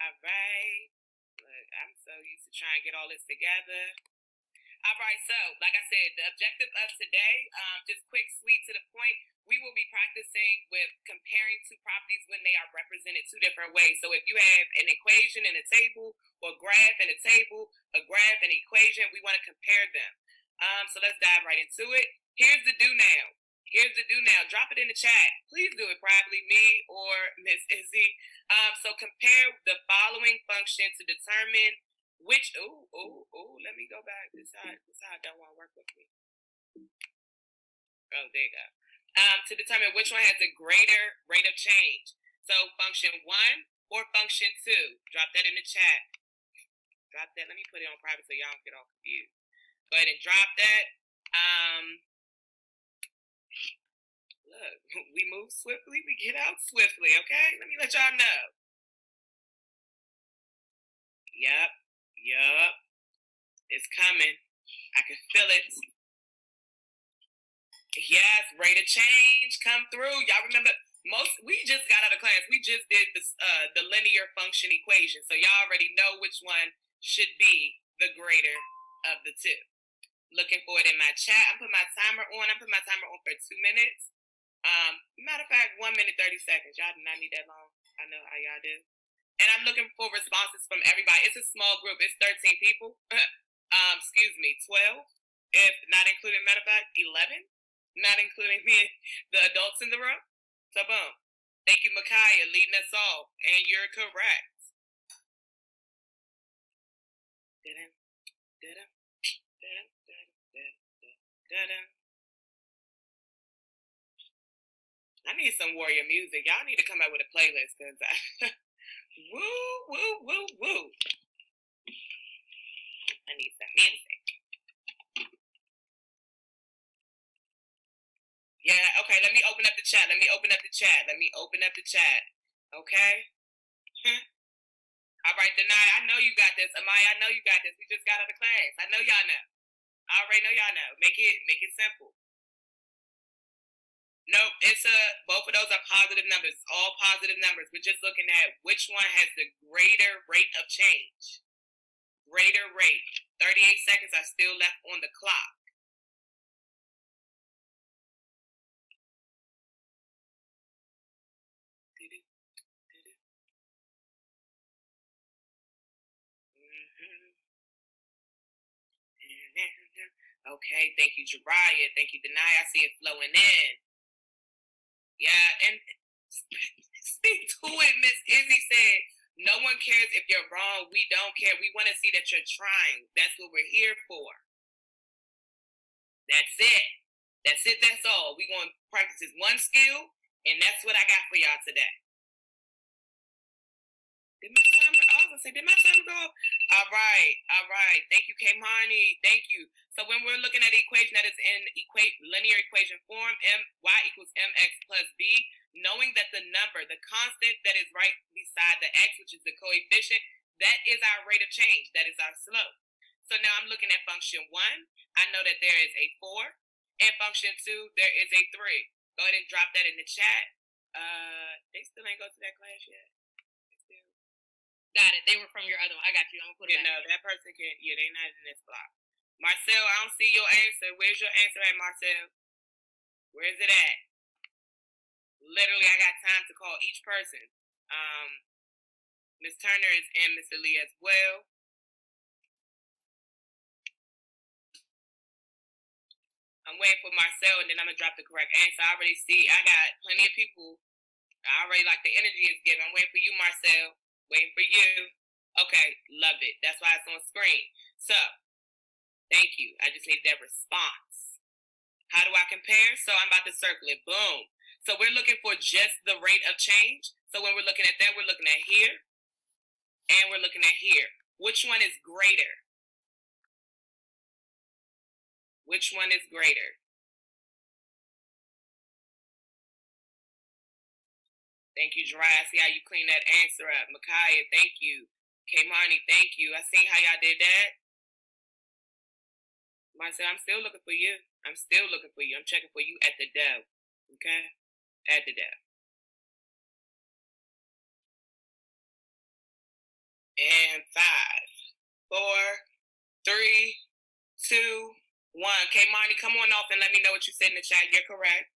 All right. Look, I'm so used to trying to get all this together. All right, so like I said, the objective of today, just quick, sweet, to the point. We will be practicing with comparing two properties when they are represented two different ways. So if you have an equation in a table, or graph in a table, a graph and equation, we want to compare them. So let's dive right into it. Here's the do now. Here's the do now. Drop it in the chat. Please do it privately, me or Miss Izzy. So compare the following function to determine which, let me go back. This side don't want to work with me. Oh, there you go. To determine which one has a greater rate of change. So function 1 or function 2. Drop that in the chat. Drop that. Let me put it on private so y'all don't get all confused. Go ahead and drop that. Look, we move swiftly, we get out swiftly, okay? Let me let y'all know. Yup. It's coming. I can feel it. Yes, rate of change come through. Y'all remember, we just got out of class. We just did this, the linear function equation. So y'all already know which one should be the greater of the two. Looking for it in my chat. I'm putting my timer on. I'm putting my timer on for 2 minutes. Matter of fact, 1 minute, 30 seconds. Y'all do not need that long. I know how y'all do. And I'm looking for responses from everybody. It's a small group. It's 13 people. 12. If not including, matter of fact, 11. Not including me, the adults in the room. So boom. Thank you, Micaiah, leading us off. And you're correct. I need some warrior music. Y'all need to come out with a playlist, because woo. I need some music. Yeah, okay, let me open up the chat. Okay? All right, Denai, I know you got this. Amaya, I know you got this. We just got out of class. I know y'all know. I already know y'all know. Make it simple. Nope, both of those are positive numbers. All positive numbers. We're just looking at which one has the greater rate of change. Greater rate. 38 seconds are still left on the clock. Okay, thank you, Jariah. Thank you, Denai. I see it flowing in. Yeah, and speak to it, Miss Izzy said, no one cares if you're wrong. We don't care. We want to see that you're trying. That's what we're here for. That's it. That's all. We're going to practice this one skill, and that's what I got for y'all today. Did my timer go off? All right. Thank you, Kamani. Thank you. So when we're looking at the equation that is in linear equation form, y equals mx plus b, knowing that the number, the constant that is right beside the x, which is the coefficient, that is our rate of change. That is our slope. So now I'm looking at function 1. I know that there is a 4. And function 2, there is a 3. Go ahead and drop that in the chat. They still ain't go to that class yet. Got it. They were from your other one. I got you. I'm gonna put it back. No, that person can't. Yeah, they're not in this block. Marcel, I don't see your answer. Where's your answer at, Marcel? Where is it at? Literally, I got time to call each person. Miss Turner is in, Mr. Lee as well. I'm waiting for Marcel, and then I'm gonna drop the correct answer. I already see. I got plenty of people. I already like the energy is given. I'm waiting for you, Marcel. Waiting for you. Okay, love it. That's why it's on screen. So, thank you. I just need that response. How do I compare? So I'm about to circle it. Boom. So we're looking for just the rate of change. So when we're looking at that, we're looking at here, and we're looking at here. Which one is greater? Which one is greater? Thank you, Dry. I see how you clean that answer up. Micaiah, thank you. Kamani, thank you. I seen how y'all did that. Marcel, I'm still looking for you. I'm checking for you at the door. Okay? At the door. 5, 4, 3, 2, 1. Okay, Marnie, come on off and let me know what you said in the chat. You're correct.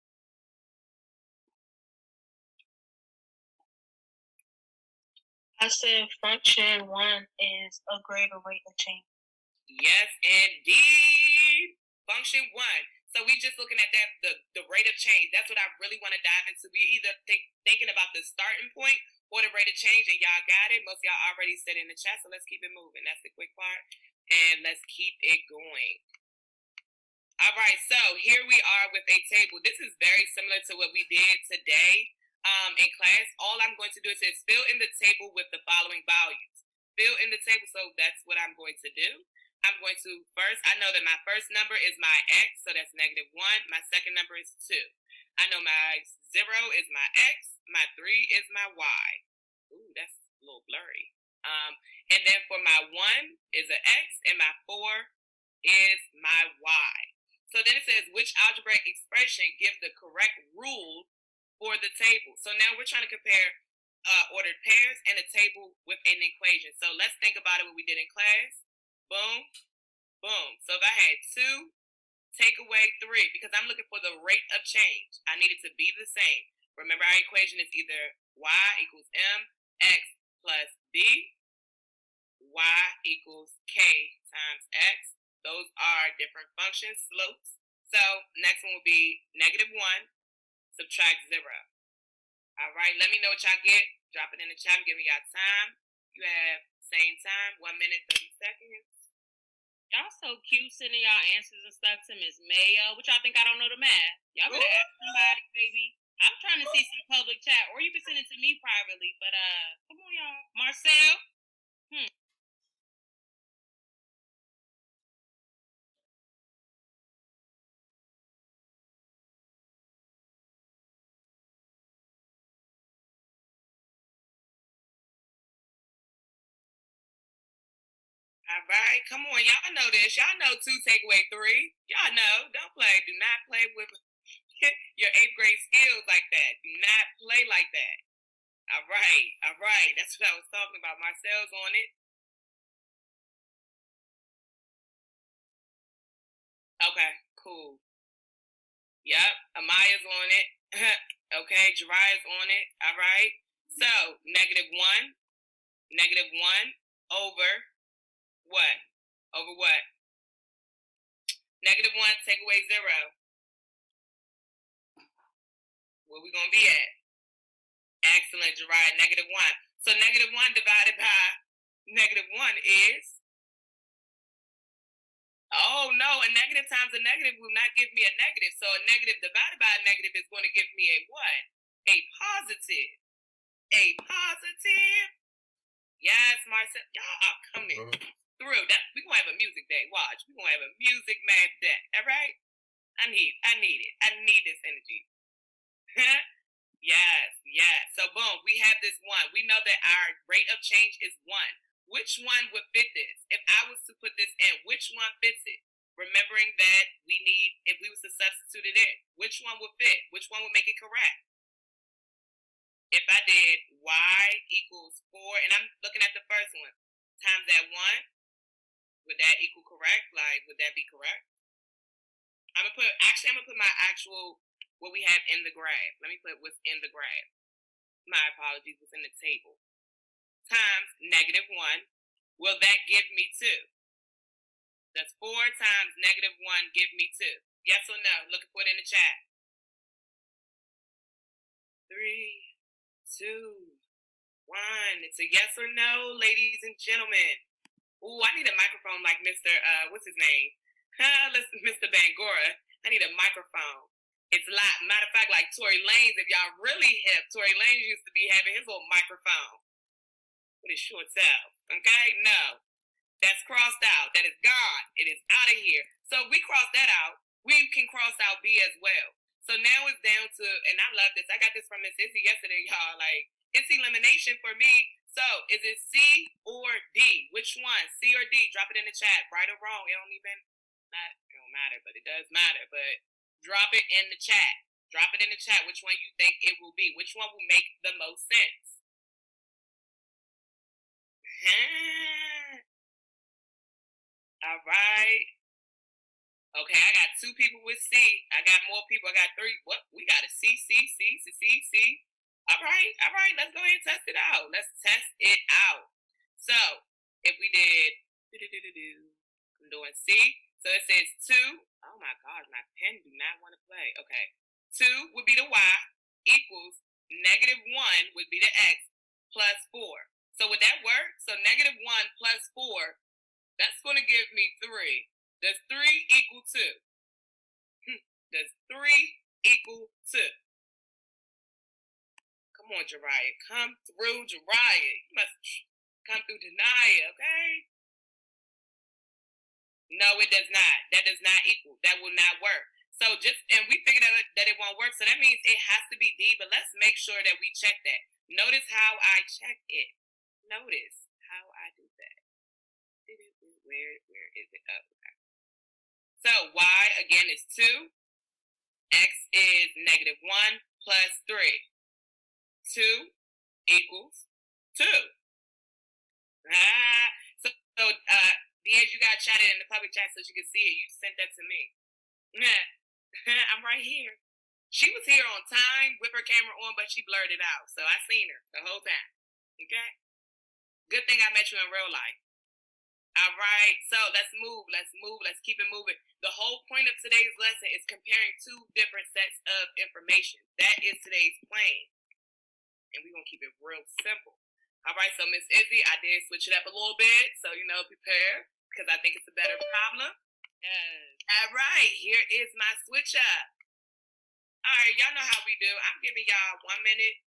I said function 1 is a greater rate of change. Yes, indeed. Function 1. So we just looking at that, the rate of change. That's what I really want to dive into. We either thinking about the starting point or the rate of change, and y'all got it. Most of y'all already said in the chat, so let's keep it moving. That's the quick part, and let's keep it going. All right, so here we are with a table. This is very similar to what we did today in class. All I'm going to do is fill in the table with the following values. Fill in the table, so that's what I'm going to do. I'm going to first, I know that my first number is my x, so that's -1. My second number is 2. I know my 0 is my x, my 3 is my y. Ooh, that's a little blurry. And then for my 1 is an x, and my 4 is my y. So then it says, which algebraic expression gives the correct rule for the table? So now we're trying to compare ordered pairs and a table with an equation. So let's think about it, what we did in class. Boom, boom. So if I had 2, take away 3, because I'm looking for the rate of change. I need it to be the same. Remember, our equation is either y equals mx plus b, y equals k times x. Those are different functions, slopes. So next one will be -1, subtract 0. All right, let me know what y'all get. Drop it in the chat. I'm giving y'all time. You have same time, 1 minute, 30 seconds. Y'all so cute sending y'all answers and stuff to Miss Mayo. What y'all think I don't know the math? Y'all better ask somebody, baby. I'm trying to see some public chat, or you can send it to me privately. But come on, y'all. Marcel. All right, come on, y'all know this. Y'all know 2 take away 3. Y'all know. Don't play. Do not play with your 8th grade skills like that. Do not play like that. All right, all right. That's what I was talking about. Marcel's on it. Okay, cool. Yep, Amaya's on it. Okay, Jariah's on it. All right. So -1, -1 over what? Over what? -1 take away 0. Where we gonna be at? Excellent, Jariah. -1. So -1 divided by -1 is. Oh no, a negative times a negative will not give me a negative. So a negative divided by a negative is going to give me a what? A positive. A positive. Yes, Marcel. Y'all are coming through. That we're gonna have a music day. Watch. We're gonna have a music math day. All right? I need it. I need this energy. Yes, yes. So boom, we have this 1. We know that our rate of change is 1. Which one would fit this? If I was to put this in, which one fits it? Remembering that we need, if we was to substitute it in, which one would fit? Which one would make it correct? If I did y equals 4, and I'm looking at the first one, times that 1, would that equal correct? Like, would that be correct? I'm gonna put my actual, what we have in the graph. Let me put what's in the graph. My apologies, what's in the table. Times -1. Will that give me 2? Does 4 times -1 give me 2? Yes or no? Looking for it in the chat. 3, 2, 1. It's a yes or no, ladies and gentlemen. Ooh, I need a microphone like Mr. What's his name? Mr. Bangora. I need a microphone. It's a lot. Matter of fact, like Tory Lanez, if y'all really hip, Tory Lanez used to be having his little microphone with his short self. Okay? No. That's crossed out. That is gone. It is out of here. So we cross that out. We can cross out B as well. So now it's down to, and I love this. I got this from Miss Izzy yesterday, y'all. Like, it's elimination for me. So is it C or D? Which one? C or D? Drop it in the chat. Right or wrong? It don't matter, but it does matter. But drop it in the chat. Drop it in the chat. Which one you think it will be? Which one will make the most sense? All right. Okay, I got 2 people with C. I got more people. I got 3. What? We got a C, C, C, C, C, C. All right. Let's go ahead and test it out. So, if we did, I'm doing C. So it says 2. Oh my gosh, my pen do not want to play. Okay. 2 would be the Y equals -1 would be the X plus 4. So would that work? So -1 plus 4, that's going to give me 3. Does 3 equal 2? Does 3 equal 2? Come on, Jariah. Come through, Jariah. You must come through Denia, okay? No, it does not. That does not equal. That will not work. So and we figured out that it won't work. So that means it has to be D, but let's make sure that we check that. Notice how I check it. Notice how I do that. Where is it? Oh, okay. So Y again is 2. X is -1 plus 3. 2 equals 2. So Diaz, you got chatted in the public chat so she could see it. You sent that to me. I'm right here. She was here on time with her camera on, but she blurred it out. So I seen her the whole time. Okay? Good thing I met you in real life. All right. So let's move. Let's keep it moving. The whole point of today's lesson is comparing 2 different sets of information. That is today's plan. And we're going to keep it real simple. All right. So Miss Izzy, I did switch it up a little bit. So, prepare because I think it's a better problem. Yes. All right. Here is my switch up. All right, y'all know how we do. I'm giving y'all 1 minute,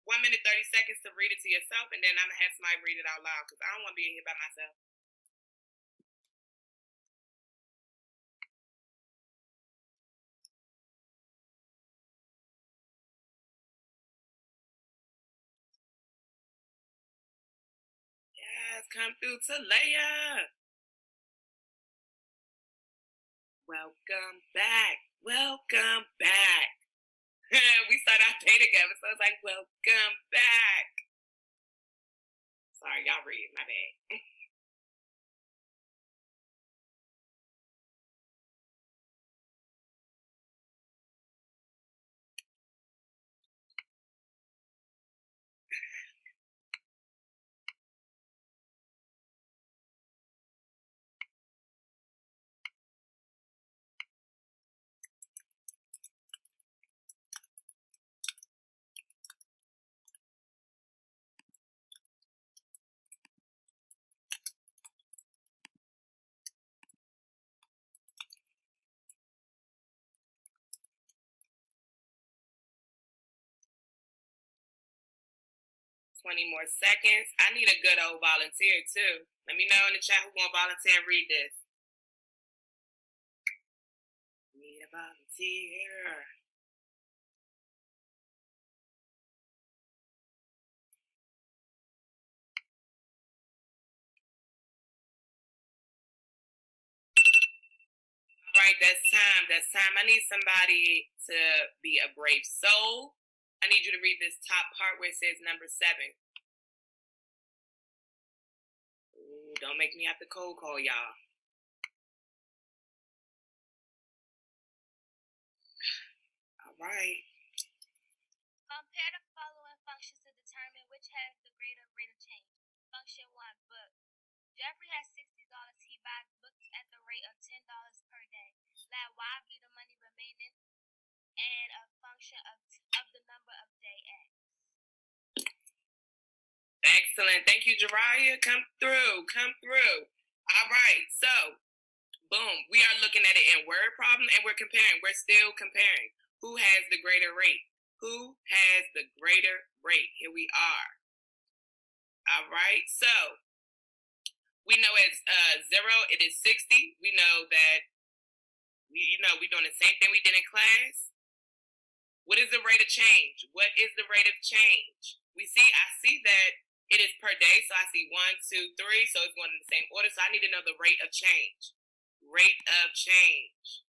1 minute, 30 seconds to read it to yourself, and then I'm going to have somebody read it out loud because I don't want to be in here by myself. Yes, come through to Leia. Welcome back. Welcome back. We started our day together, so it's like, welcome back. Sorry, y'all read. My bad. More seconds. I need a good old volunteer too. Let me know in the chat who want to volunteer and read this. Need a volunteer. All right, that's time. I need somebody to be a brave soul. I need you to read this top part where it says number 7. Ooh, don't make me have to cold call y'all. All right. Compare the following functions to determine which has the greater rate of change. Function 1, book. Jeffrey has $60. He buys books at the rate of $10 per day. Let Y be the money remaining and a function of the number of day X. Excellent. Thank you, Jariah. Come through. All right. So, boom. We are looking at it in word problem and we're comparing. We're still comparing. Who has the greater rate? Who has the greater rate? Here we are. All right. So, we know it's 0. It is 60. We know that we're doing the same thing we did in class. What is the rate of change? What is the rate of change? I see that it is per day. So I see 1, 2, 3. So it's going in the same order. So I need to know the rate of change. Rate of change.